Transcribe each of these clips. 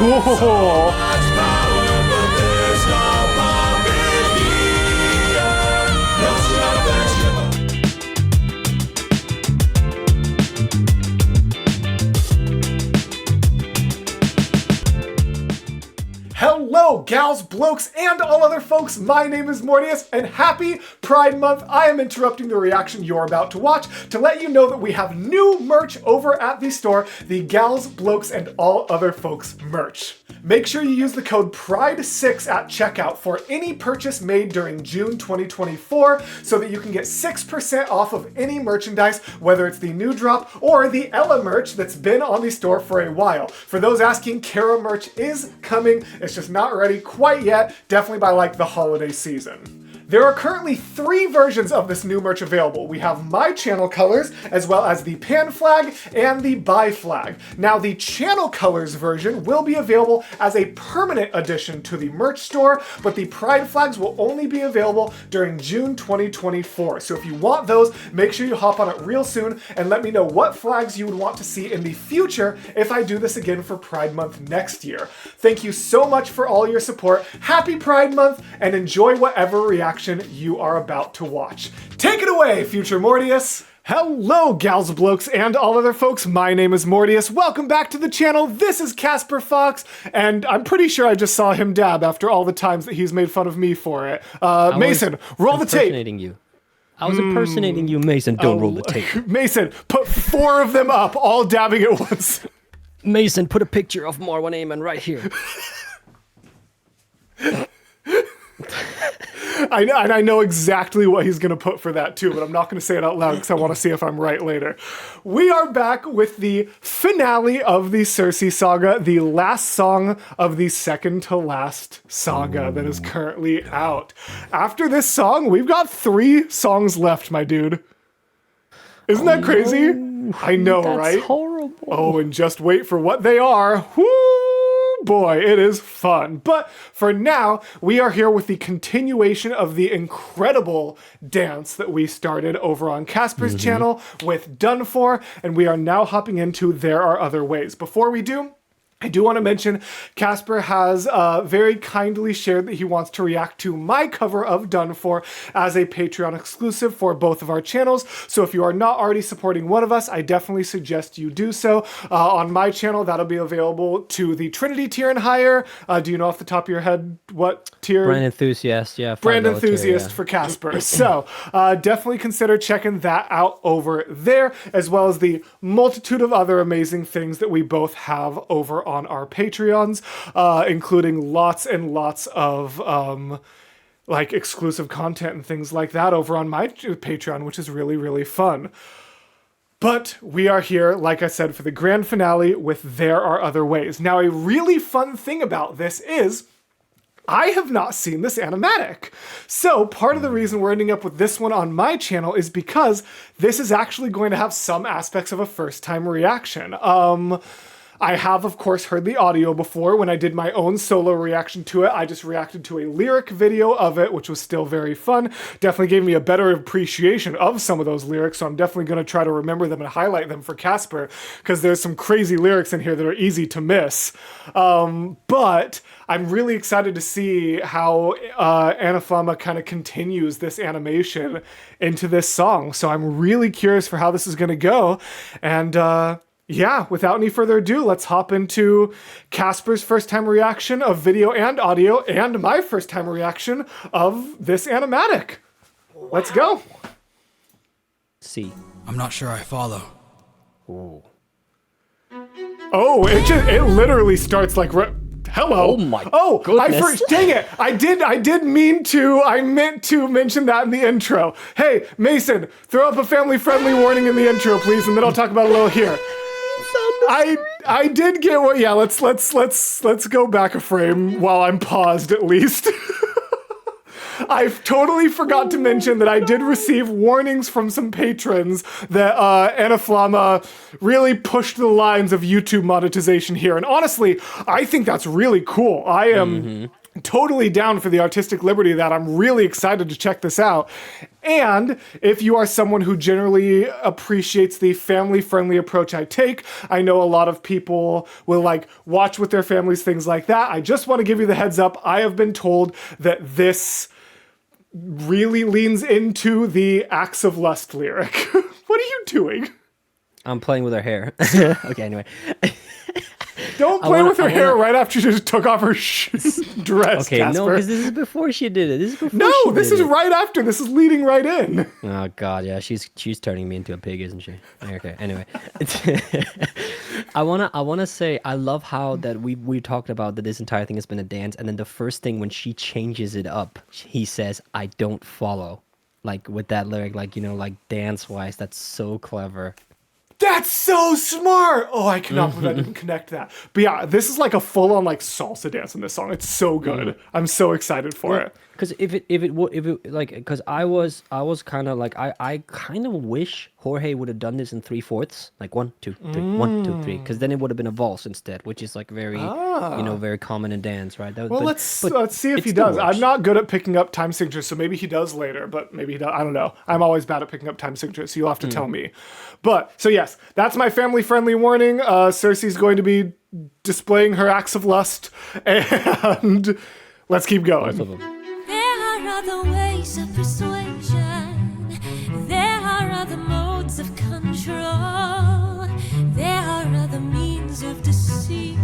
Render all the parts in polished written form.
Cool. Hello, gals, blokes, and all other folks. My name is Mortius, and happy Pride Month. I am interrupting the reaction you're about to watch to let you know that we have new merch over at the store, the Gals, Blokes, and All Other Folks merch. Make sure you use the code PRIDE6 at checkout for any purchase made during June 2024 so that you can get 6% off of any merchandise, whether it's the new drop or the Ella merch that's been on the store for a while. For those asking, Kara merch is coming. It's just not ready quite yet, definitely by like the holiday season. There are currently 3 versions of this new merch available. We have my channel colors, as well as the pan flag and the bi flag. Now, the channel colors version will be available as a permanent addition to the merch store, but the pride flags will only be available during June 2024. So if you want those, make sure you hop on it real soon and let me know what flags you would want to see in the future if I do this again for Pride Month next year. Thank you so much for all your support. Happy Pride Month, and enjoy whatever reaction you are about to watch. Take it away, future Mortius! Hello, gals, blokes, and all other folks. My name is Mortius. Welcome back to the channel. This is Casper Fox, and I'm pretty sure I just saw him dab after all the times that he's made fun of me for it. Mason, roll the tape. I was impersonating you, Mason. Don't roll the tape. Mason, put 4 of them up, all dabbing at once. Mason, put a picture of Marwan Ayman right here. I know exactly what he's going to put for that too, but I'm not going to say it out loud because I want to see if I'm right later. We are back with the finale of the Cersei saga, the last song of the second to last saga that is currently out. After this song, we've got 3 songs left, my dude. Isn't that crazy? I know, right? That's horrible. Oh, and just wait for what they are. Woo! Boy, it is fun. But for now, we are here with the continuation of the incredible dance that we started over on Casper's channel with Done For, and we are now hopping into There Are Other Ways. Before we do, I do want to mention Casper has very kindly shared that he wants to react to my cover of Done For as a Patreon exclusive for both of our channels. So if you are not already supporting one of us, I definitely suggest you do so. On my channel, that'll be available to the Trinity tier and higher. Do you know off the top of your head what tier? Brand Enthusiast, yeah. Brand Enthusiast for Casper. So definitely consider checking that out over there, as well as the multitude of other amazing things that we both have over on our Patreons, including lots and lots of like exclusive content and things like that over on my Patreon, which is really, really fun. But we are here, like I said, for the grand finale with There Are Other Ways. Now, a really fun thing about this is I have not seen this animatic. So part of the reason we're ending up with this one on my channel is because this is actually going to have some aspects of a first-time reaction. I have, of course, heard the audio before. When I did my own solo reaction to it, I just reacted to a lyric video of it, which was still very fun. Definitely gave me a better appreciation of some of those lyrics, so I'm definitely going to try to remember them and highlight them for Casper, because there's some crazy lyrics in here that are easy to miss. But I'm really excited to see how Anafama kind of continues this animation into this song. So I'm really curious for how this is going to go. And yeah, without any further ado, let's hop into Casper's first time reaction of video and audio, and my first time reaction of this animatic. Let's go. See. I'm not sure I follow. Ooh. Oh, it literally starts like hello. Oh my Oh, goodness. dang it. I meant to mention that in the intro. Hey, Mason, throw up a family-friendly warning in the intro, please, and then I'll talk about it a little here. I did get what, yeah, let's go back a frame while I'm paused at least. I totally forgot to mention that I did receive warnings from some patrons that Anafama really pushed the lines of YouTube monetization here. And honestly, I think that's really cool. I am totally down for the artistic liberty of that. I'm really excited to check this out. And if you are someone who generally appreciates the family-friendly approach I take, I know a lot of people will like watch with their families, things like that. I just want to give you the heads up. I have been told that this really leans into the Acts of Lust lyric. What are you doing? I'm playing with her hair. Okay, anyway. Don't play with her hair right after she just took off her dress, Okay, Casper. no, because this is before she did it. This is before No, she this did is it. right after. This is leading right in. Oh God, yeah, she's turning me into a pig, isn't she? Okay, anyway, I wanna say I love how that we talked about that this entire thing has been a dance, and then the first thing when she changes it up, he says, "I don't follow," like with that lyric, like like dance wise, that's so clever. That's so smart. Oh, I cannot believe I didn't connect that. But yeah, this is like a full-on like salsa dance in this song. It's so good. I'm so excited for it. Because if it like, because I was kind of like I kind of wish Jorge would have done this in 3/4, like 1 2 3 1 2 3, because then it would have been a valse instead, which is like very very common in dance, right? Well, let's see if he still does. works. I'm not good at picking up time signatures, so maybe he does later, but maybe he does. I don't know. I'm always bad at picking up time signatures, so you'll have to tell me. But, so yes, that's my family-friendly warning. Cersei's going to be displaying her acts of lust, and let's keep going. Both of them. There are other ways of persuasion. There are other modes of control. There are other means of deceit.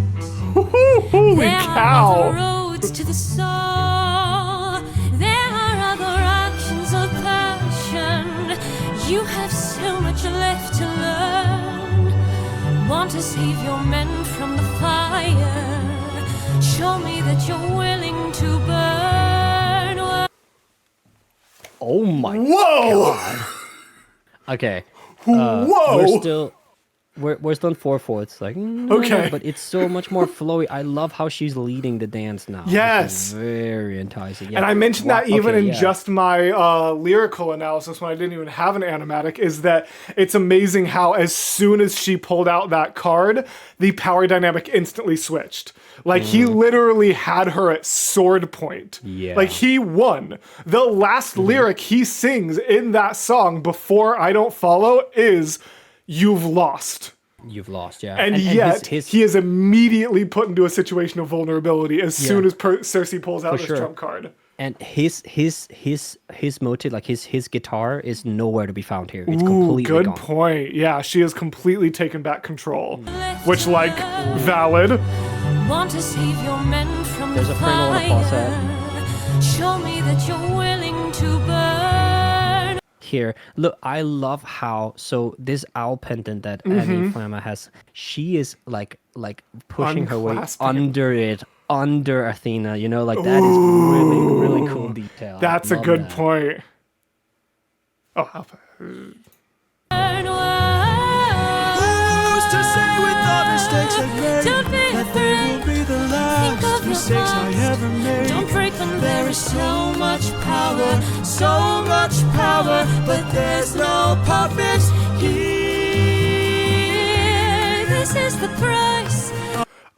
Holy There are cow! other roads to the soul. There are other actions of passion. You have so much left to learn. Want to save your men from the fire. Show me that you're willing to burn. Oh my. Whoa! Okay. Whoa! We're still in 4/4, like Okay. but it's so much more flowy. I love how she's leading the dance now. Yes. It's very enticing. Yeah. And I mentioned that Wow, even okay, in yeah. just my lyrical analysis when I didn't even have an animatic, is that it's amazing how as soon as she pulled out that card, the power dynamic instantly switched. Like he literally had her at sword point. Yeah. Like he won. The last lyric he sings in that song before I Don't Follow is "You've lost." You've lost, yeah. And yet, he is immediately put into a situation of vulnerability as soon as Cersei pulls out this sure. trump card. and his motive, like his guitar, is nowhere to be found here. It's Ooh, completely good gone. point. Yeah, she has completely taken back control. Which, like, valid. Want to save your men from There's the a frame I wanna pause fire. Show me that you're willing to burn. Here, look, I love how, so this owl pendant that Annie Flamma has, she is like pushing her way Unclasping under Athena, you know, like that is really cool detail. That's a Love good that. point. Oh, Alpha. Burn Who's to say with all mistakes I've made Don't be that they will afraid. be the Think last of your mistakes I past. ever made? Don't break them. There is so much power, but there's no puppet here. This is the price.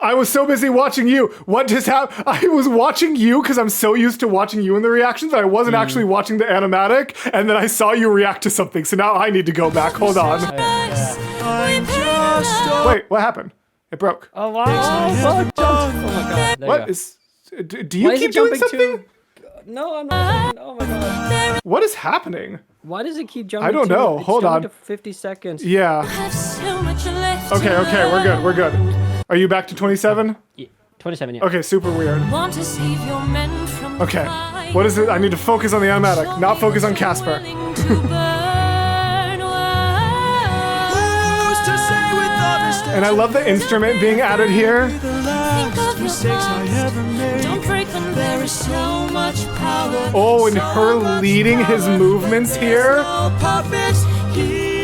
I was so busy watching you. What just happened? I was watching you because I'm so used to watching you in the reactions that I wasn't actually watching the animatic, and then I saw you react to something, so now I need to go back. Hold on. I'm just a Wait, what happened? It broke. Oh wow! Oh my god! There What you go. is... Do you Why is keep it doing jumping something? No, I'm not. Oh my god! What is happening? Why does it keep jumping? I don't know. It's Hold jumping on. to 50 seconds. Yeah. Have so much left Okay, to okay, we're good. Are you back to 27? Yeah, 27. Yeah. Okay, super weird. Want to save your men from the Okay, fire. what is it? I need to focus on the animatic, not focus on Casper. Willing to burn. Who's to say with all mistakes And I love the instrument being added here. the last Think of your mistakes I past. ever made? Don't break them. There is so much power. Oh, and her leading his movements here. No puppet here.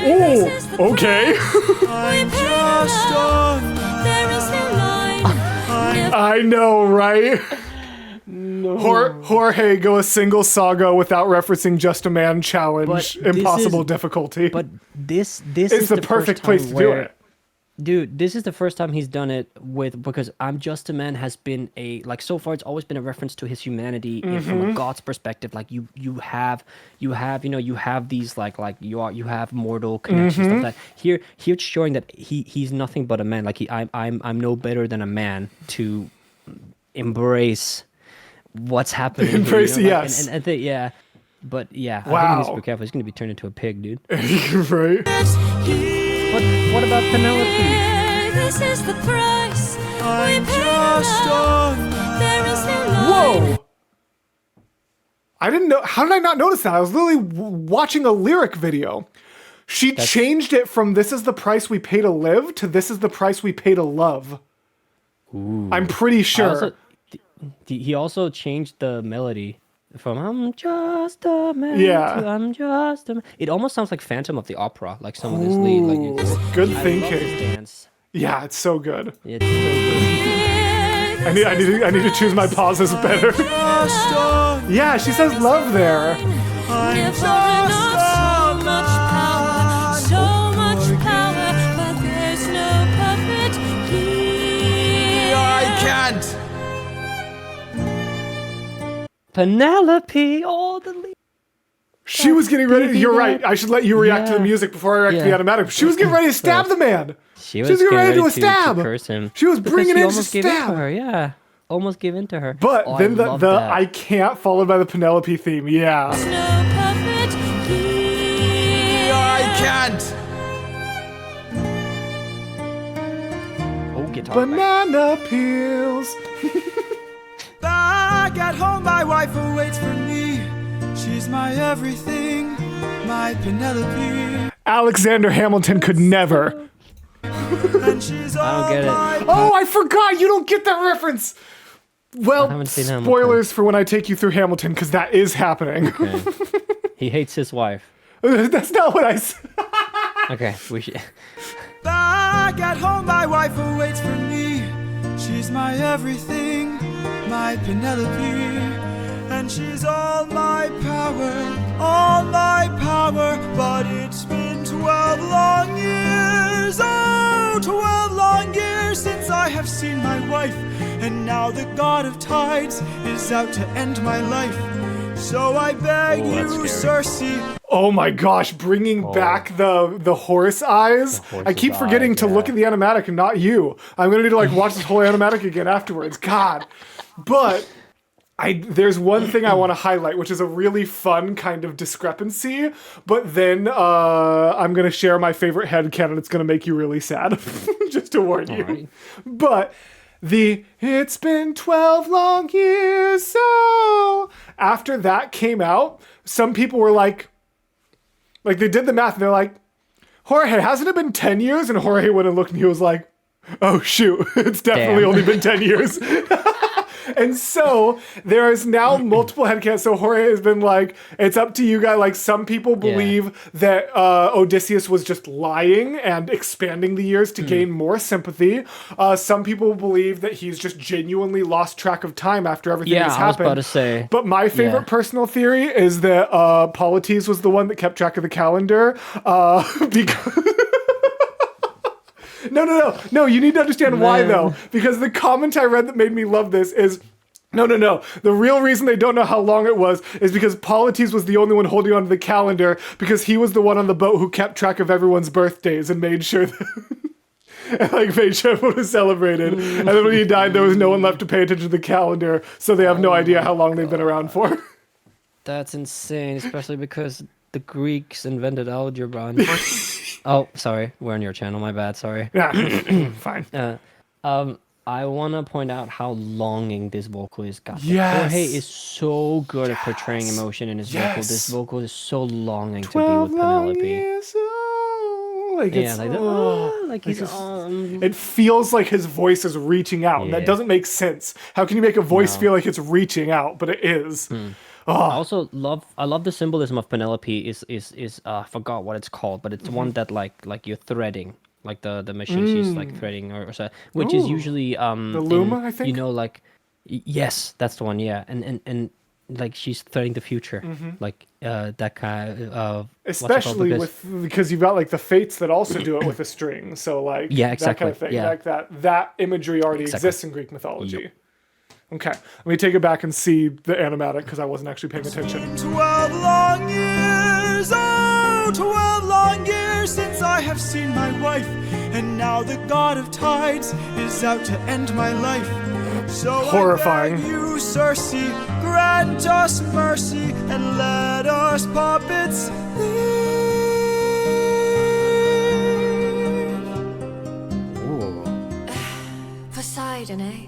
Oh, okay. I'm just a There is no line. I know, right? Jorge, go a single saga without referencing Just a Man challenge. But this Impossible is- difficulty. But this it's is the the perfect first time place to do where- it. Dude, this is the first time he's done it with because I'm Just a Man has been a like so far it's always been a reference to his humanity from a God's perspective. Like you have you have these you have mortal connections stuff like that. Here it's showing that he's nothing but a man. Like I'm no better than a man to embrace what's happening. Embrace, here, yes. And I think but yeah, I think he needs to Wow. be careful. He's gonna be turned into a pig, dude. Right? What about Penelope? This is the price I'm we pay just for love. a man. There is no life. Whoa! I didn't know. How did I not notice that? I was literally watching a lyric video. She changed it from "This is the price we pay to live" to "This is the price we pay to love." I'm pretty sure. He also changed the melody from "I'm just a man" Yeah. to "I'm just a man." It almost sounds like Phantom of the Opera, like some of this lead. Like Good I love thinking. this dance. Yeah, it's so good. It's so good. I need to choose my pauses better. Just a Yeah, she says love there. I'm Never just enough, a so much power, so much power, but there's no puppet here. I can't. Penelope, all the lead. She was getting ready. You're right. I should let you react to the Yeah. music before I react to the Yeah. automatic. She was getting ready to stab the man. She was getting ready to do a to stab. curse him. She was Because bringing he in to almost gave in stab. to her. Yeah, almost gave in to her. But Oh, then I the love that. I can't followed by the Penelope theme. Yeah. No puppet here. I can't. Oh, guitar. back. Banana peels. Back at home, my wife awaits for me. She's my everything, my Penelope. Alexander Hamilton could never. And she's all get it. my Oh, I forgot. You don't get that reference. Well, haven't seen Hamilton. spoilers for when I take you through Hamilton, because that is happening. Okay. He hates his wife. That's not what I said. Okay, we should. Back at home, my wife awaits for me. She's my everything, my Penelope. And she's all my power. But it's been 12 long years, oh, 12 long years since I have seen my wife. And now the god of tides is out to end my life. So I beg Oh, that's you, scary. Cersei, Oh my gosh, bringing back the horse eyes. I keep horse's forgetting eyes, to look yeah. at the animatic and not you. I'm gonna need to like watch this whole animatic again afterwards. God. But there's one thing I want to highlight, which is a really fun kind of discrepancy, but then I'm gonna share my favorite headcanon. It's gonna make you really sad. Just to warn you. Alright. But it's been 12 long years, so after that came out, some people were like they did the math and they're like, Jorge, hasn't it been 10 years? And Jorge went and looked and he was like, oh shoot, it's definitely Damn. only been 10 years. And so there is now multiple headcanons. So Jorge has been like, it's up to you guys. Like some people believe that Odysseus was just lying and expanding the years to gain more sympathy. Some people believe that he's just genuinely lost track of time after everything Yeah, has I was happened. about to say. But my favorite Yeah. personal theory is that Polites was the one that kept track of the calendar because... No, you need to understand why Man. though. Because the comment I read that made me love this is no. The real reason they don't know how long it was is because Polites was the only one holding onto the calendar because he was the one on the boat who kept track of everyone's birthdays and made sure that made sure everyone was celebrated. And then when he died, there was no one left to pay attention to the calendar, so they have no idea how long they've been around for. That's insane, especially because the Greeks invented algebra. And... Oh, sorry, we're on your channel. My bad. Sorry. Yeah, fine. I want to point out how longing this vocal is. God, Yes. Jorge is so good at portraying emotion in his vocal. This Yes. vocal is so longing to be 12 with long Penelope. years, oh, like Yeah, it's, like, like he's it feels like his voice is reaching out, and that Yeah. doesn't make sense. How can you make a voice No. feel like it's reaching out? But it is. I also love the symbolism of Penelope is I forgot what it's called, but it's one that like you're threading, like the machine she's like threading or so, which is Ooh. usually The Luma, I think? yes, that's the one, yeah. And like she's threatening the future, like that kind of Especially because you've got like the fates that also do it with a string. So like Yeah, that kind of exactly, thing. yeah. Like that imagery already exists in Greek mythology. Okay, let me take it back and see the animatic because I wasn't actually paying attention. 12 long years, oh, 12 long years since I have seen my wife, and now the god of tides is out to end my life. So Horrifying. I beg you, Circe, grant us mercy and let us puppets leave. Ooh. Poseidon, eh?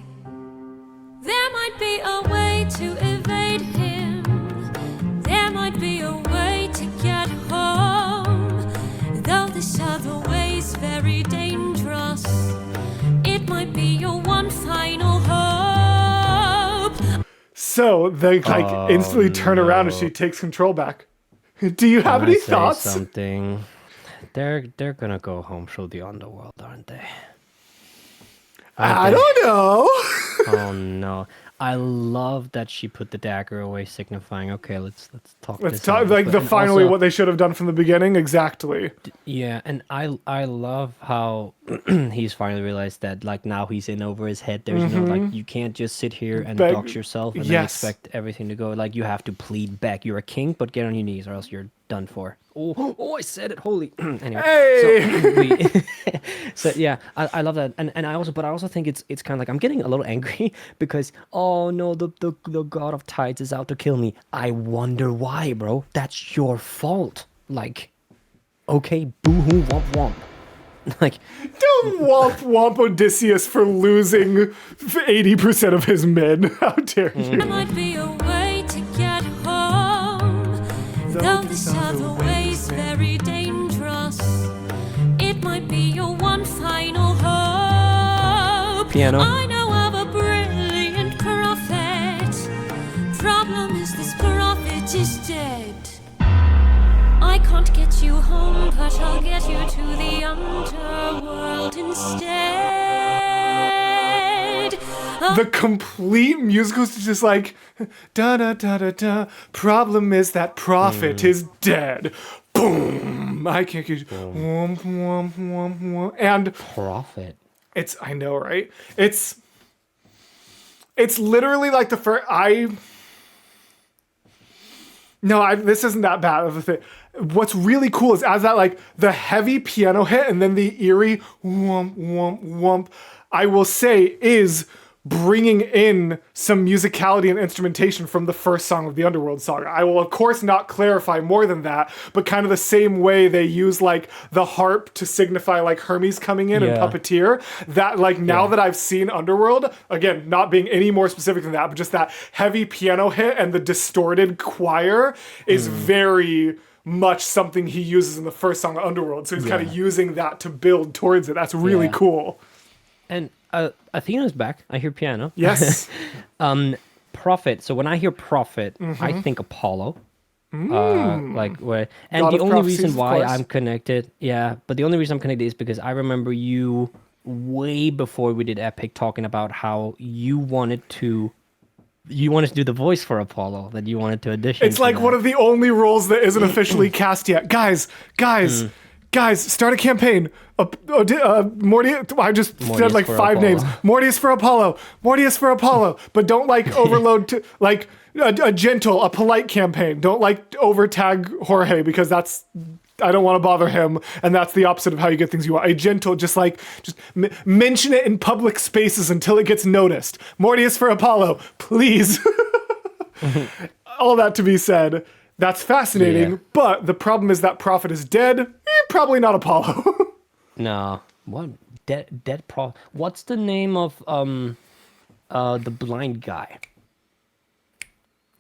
There might be a way to evade him. There might be a way to get home. Though this other way's very dangerous, it might be your one final hope. So they like instantly turn around and she takes control back. Do you have Can I any say thoughts? Something. They're gonna go home through the underworld, aren't they? I don't know. Oh no! I love that she put the dagger away, signifying, okay, let's talk. Let's this talk out. like the And finally also- what they should have done from the beginning. Exactly. Yeah, and I love how he's finally realized that like now he's in over his head. There's no like you can't just sit here and Beg- dox yourself and then yes. expect everything to go. Like you have to plead back. You're a king, but get on your knees or else you're done for. Oh, I said it. Holy. Anyway. Hey! So yeah, I love that, and I also think it's kind of like I'm getting a little angry because oh no, the god of tides is out to kill me. I wonder why, bro. That's your fault. Like, okay, boo-hoo, womp womp. Like, Don't womp womp Odysseus for losing 80% of his men. How dare you? There might be a way to get home. Though this other way's very dangerous, it might be your one final hope. Piano. I know of a brilliant prophet. Problem is this prophet is dead. I can't get you home, but I'll get you to the underworld instead. The complete musical is just like da da da da da. Problem is that prophet is dead. Boom! I can't get you. Womp womp womp womp. And profit. it's I know, right? It's literally like the first this isn't that bad of a thing. What's really cool is as that like the heavy piano hit and then the eerie womp womp womp, I will say is bringing in some musicality and instrumentation from the first song of the Underworld saga. I will of course not clarify more than that, but kind of the same way they use like the harp to signify like Hermes coming in and Yeah. Puppeteer, that like now that I've seen Underworld, again, not being any more specific than that, but just that heavy piano hit and the distorted choir is very much something he uses in the first song of Underworld. So he's kind of using that to build towards it. That's really Yeah. cool. And Athena's back. I hear piano. Yes. Prophet. So when I hear prophet, I think Apollo. Like where, and God the of only prophecies, reason of why course. I'm connected, but the only reason I'm connected is because I remember you way before we did Epic talking about how you wanted to do the voice for Apollo, that you wanted to audition. It's for like that. one of the only roles that isn't officially cast yet. Guys, start a campaign. Mortius, I just said Mortius like for 5 names. Apollo. Mortius for Apollo. But don't like overload to like a gentle, a polite campaign. Don't like over tag Jorge because I don't want to bother him, and that's the opposite of how you get things you want. A gentle, just mention it in public spaces until it gets noticed. Mortius for Apollo, please. All that to be said, that's fascinating, Yeah. but the problem is that prophet is dead. Probably not Apollo. No, what dead pro? What's the name of the blind guy?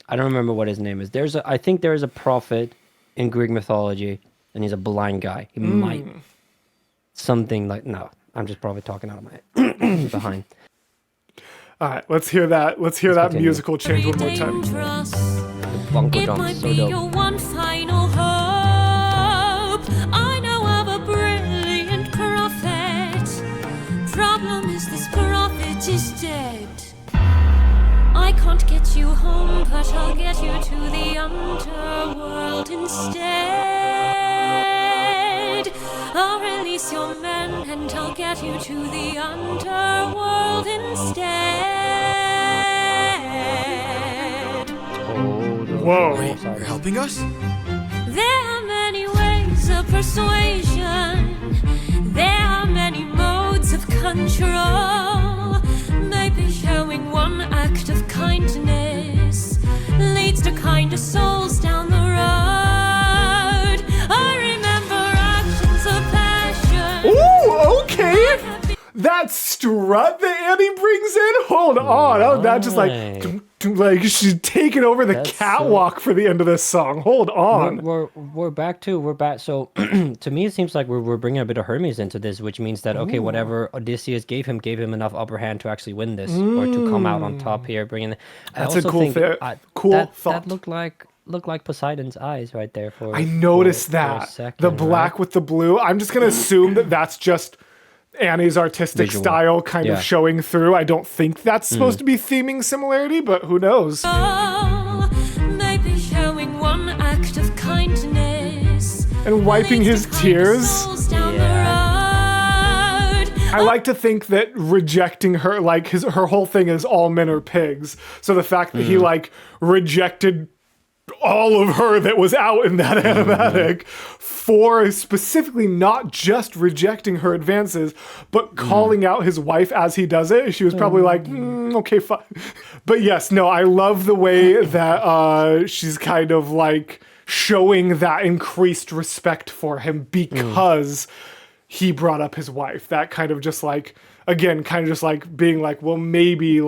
I don't remember what his name is. I think there is a prophet in Greek mythology, and he's a blind guy. He might something like no. I'm just probably talking out of my behind. All right, let's hear that. Let's hear that continue. musical change one more time. Dangerous. The bunker It dump, might so be dope. your one final hope. I know of a brilliant prophet. Problem is this prophet is dead. I can't get you home, but I'll get instead. I'll release your men and I'll get you to the underworld instead. Whoa. You're helping us? There are many ways of persuasion. There are many modes of control. Maybe showing one act of kindness leads to kinder souls down the road. I remember actions of passion. Ooh, okay. That strut that Annie brings in. Hold on. Oh, that just like she's taking over the That's catwalk for the end of this song. Hold on. We're back. So to me it seems like we're bringing a bit of Hermes into this, which means that okay, whatever Odysseus gave him enough upper hand to actually win this or to come out on top here, bringing. That's a cool cool thought. That looked like Poseidon's eyes right there. I noticed for a that second, the black right? with the blue. I'm just gonna assume that that's just Annie's artistic Visual. style kind of Yeah. showing through. I don't think that's supposed to be theming similarity, but who knows? Maybe showing one act of kindness And wiping leads his to kinder tears. souls down the road. I like to think that rejecting her, like her whole thing is all men are pigs. So the fact that he like rejected all of her that was out in that animatic for specifically not just rejecting her advances, but calling out his wife as he does it. She was probably like, okay, fine. But yes, no, I love the way that she's kind of like showing that increased respect for him because he brought up his wife. That kind of just like, again, kind of just like being like, well, maybe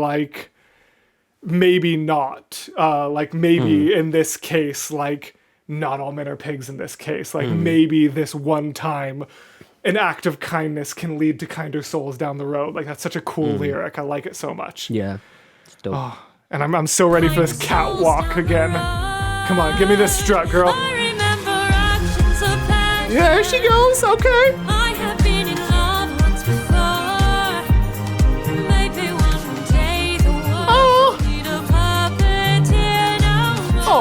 not. Like maybe in this case, like not all men are pigs in this case. Like maybe this one time an act of kindness can lead to kinder souls down the road. Like that's such a cool lyric. I like it so much. Yeah, it's dope. And I'm so ready for this catwalk again. Come on, give me this strut, girl. I remember actions of passion. Yeah, there she goes. Okay. I have been in love once before. Maybe one day the world Oh. will need a puppeteer no more. Oh.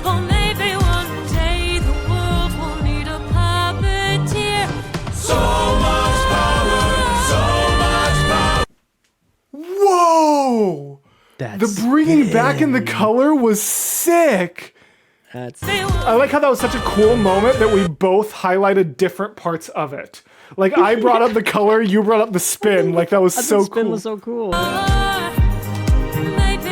Or maybe one day the world will need a puppeteer. Whoa. That's The bringing back in the color was sick. that's I like how that was such a cool moment that we both highlighted different parts of it. Like I brought up the color, you brought up the spin. Like that was so the spin cool. was so cool. Maybe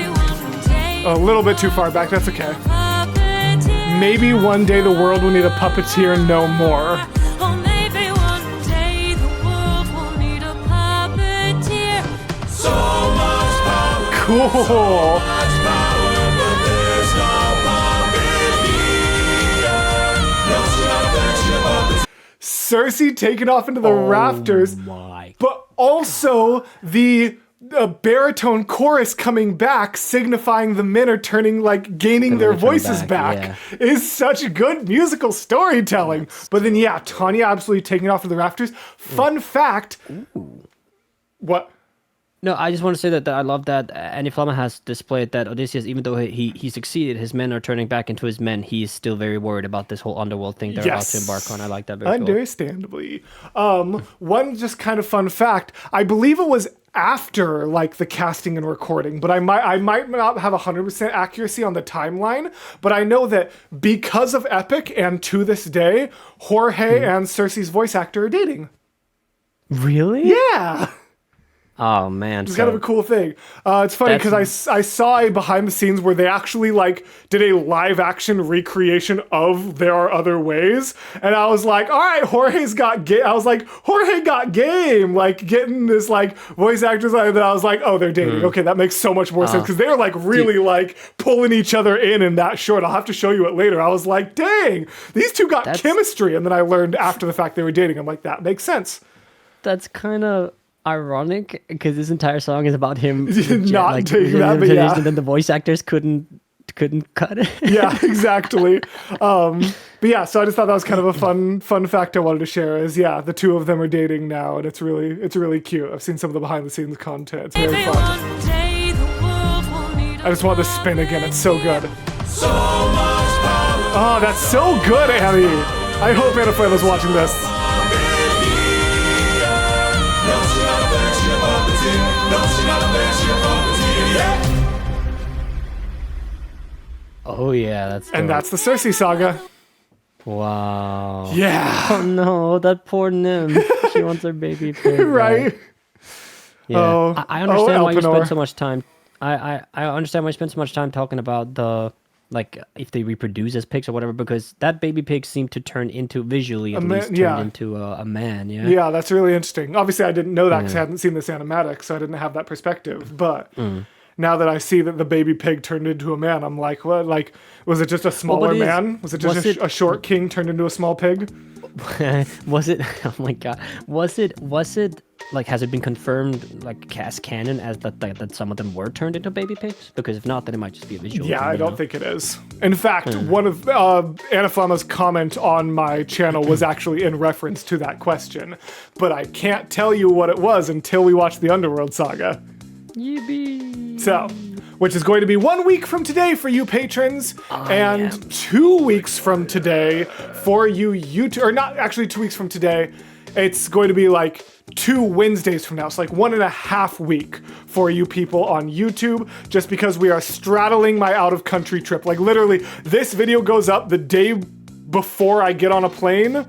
one day A little bit too far back, that's okay. puppeteer. Maybe one day the world will need a puppeteer no more. Or maybe one day the world will need a puppeteer. Cool. Cersei taken off into the rafters, My but also the baritone chorus coming back, signifying the men are turning, like gaining their Gonna return voices back, back, is such good musical storytelling. But then, yeah, Tanya absolutely taking off to the rafters. Fun fact. What? No, I just want to say that I love that Annie Flamma has displayed that Odysseus, even though he succeeded, his men are turning back into his men. He is still very worried about this whole underworld thing they're about to embark on. I like that very cool. Understandably. One just kind of fun fact. I believe it was after like the casting and recording, but I might not have 100% accuracy on the timeline, but I know that because of Epic and to this day, Jorge and Cersei's voice actor are dating. Really? Yeah. Oh man, It's kind of a cool thing. It's funny because I saw a behind the scenes where they actually like did a live action recreation of There Are Other Ways, and I was like, all right, Jorge's got game. I was like, Jorge got game, like getting this like voice actors. And then I was like, oh, they're dating. Okay, that makes so much more sense because they were like really like pulling each other in that short. I'll have to show you it later. I was like, dang, these two got chemistry, and then I learned after the fact they were dating. I'm like, that makes sense. That's kind of ironic because this entire song is about him Not taking that, but yeah. and then the voice actors couldn't cut it. Yeah, exactly. But yeah, so I just thought that was kind of a fun fact I wanted to share. Is yeah, the two of them are dating now, and it's really cute. I've seen some of the behind the scenes content. It's very fun. I just want the spin again. It's so good. So much Oh, that's so good, Annie. I hope Anna Fuella's watching this. Oh yeah, that's And dope. that's the Cersei saga. Wow. Yeah. Oh no, that poor Nim. She wants her baby pig. Right? Yeah. Oh, I understand why you Elpenor. spend so much time. I understand why you spend so much time talking about the like if they reproduce as pigs or whatever, because that baby pig seemed to turn into visually at least turned into a man. Yeah. Yeah, that's really interesting. Obviously, I didn't know that because I hadn't seen this animatic, so I didn't have that perspective. But now that I see that the baby pig turned into a man, I'm like, what? Like, was it just a smaller man? Was it just a short king turned into a small pig? Was it? Oh my god. Was it? Like, has it been confirmed, like, cast canon as that some of them were turned into baby pigs? Because if not, then it might just be a visual. Yeah, thing, I you don't know? think it is. In fact, one of Anna Flama's comment on my channel was actually in reference to that question. But I can't tell you what it was until we watch the Underworld saga. Yippee. So, which is going to be 1 week from today for you patrons, and 2 weeks from today for you YouTube, or not actually 2 weeks from today. It's going to be like 2 Wednesdays from now. It's like 1.5 weeks for you people on YouTube, just because we are straddling my out of country trip. Like literally, this video goes up the day before I get on a plane.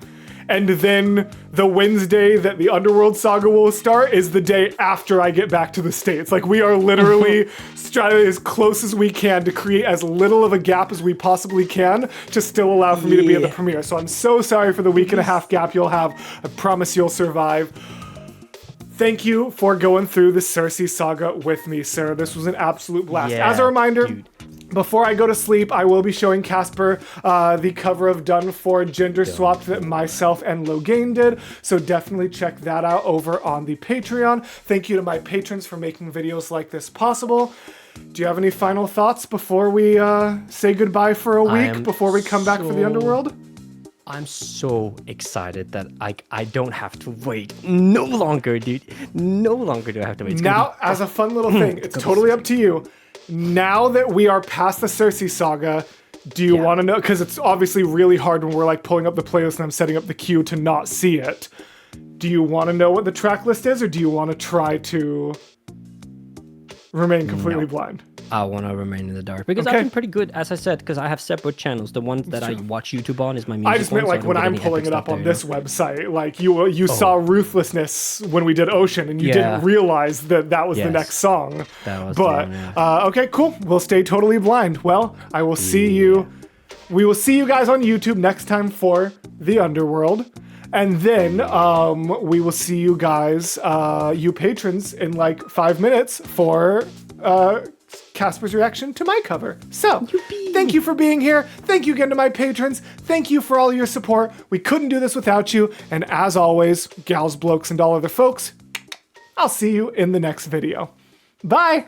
And then the Wednesday that the Underworld saga will start is the day after I get back to the States. Like we are literally straddling as close as we can to create as little of a gap as we possibly can to still allow for me to be at the premiere. So I'm so sorry for the 1.5 week gap you'll have. I promise you'll survive. Thank you for going through the Cersei saga with me, sir. This was an absolute blast. Yeah, As a reminder, dude. before I go to sleep, I will be showing Casper the cover of Done For Gender Swapped that myself and Logain did, so definitely check that out over on the Patreon. Thank you to my patrons for making videos like this possible. Do you have any final thoughts before we say goodbye for a week, before we come back for the Underworld? I'm so excited that I don't have to wait no longer, dude. No longer do I have to wait. It's Now, as a fun little thing, it's totally up to you. Now that we are past the Cersei saga, do you want to know? Because it's obviously really hard when we're like pulling up the playlist and I'm setting up the queue to not see it. Do you want to know what the track list is, or do you want to try to remain completely blind? I want to remain in the dark because Okay. I've been pretty good, as I said, because I have separate channels. The ones that I watch YouTube on is my music I just meant one, so like don't when get I'm any pulling epic it up stuff on there, this website, like you saw Ruthlessness when we did Ocean, and you didn't realize that was the Yes. next song. That was the But one, yeah. okay, cool. We'll stay totally blind. Well, I will see you. We will see you guys on YouTube next time for the Underworld. And then we will see you guys, you patrons, in like 5 minutes for Casper's reaction to my cover. So, thank you for being here. Thank you again to my patrons. Thank you for all your support. We couldn't do this without you. And as always, gals, blokes, and all other folks, I'll see you in the next video. Bye!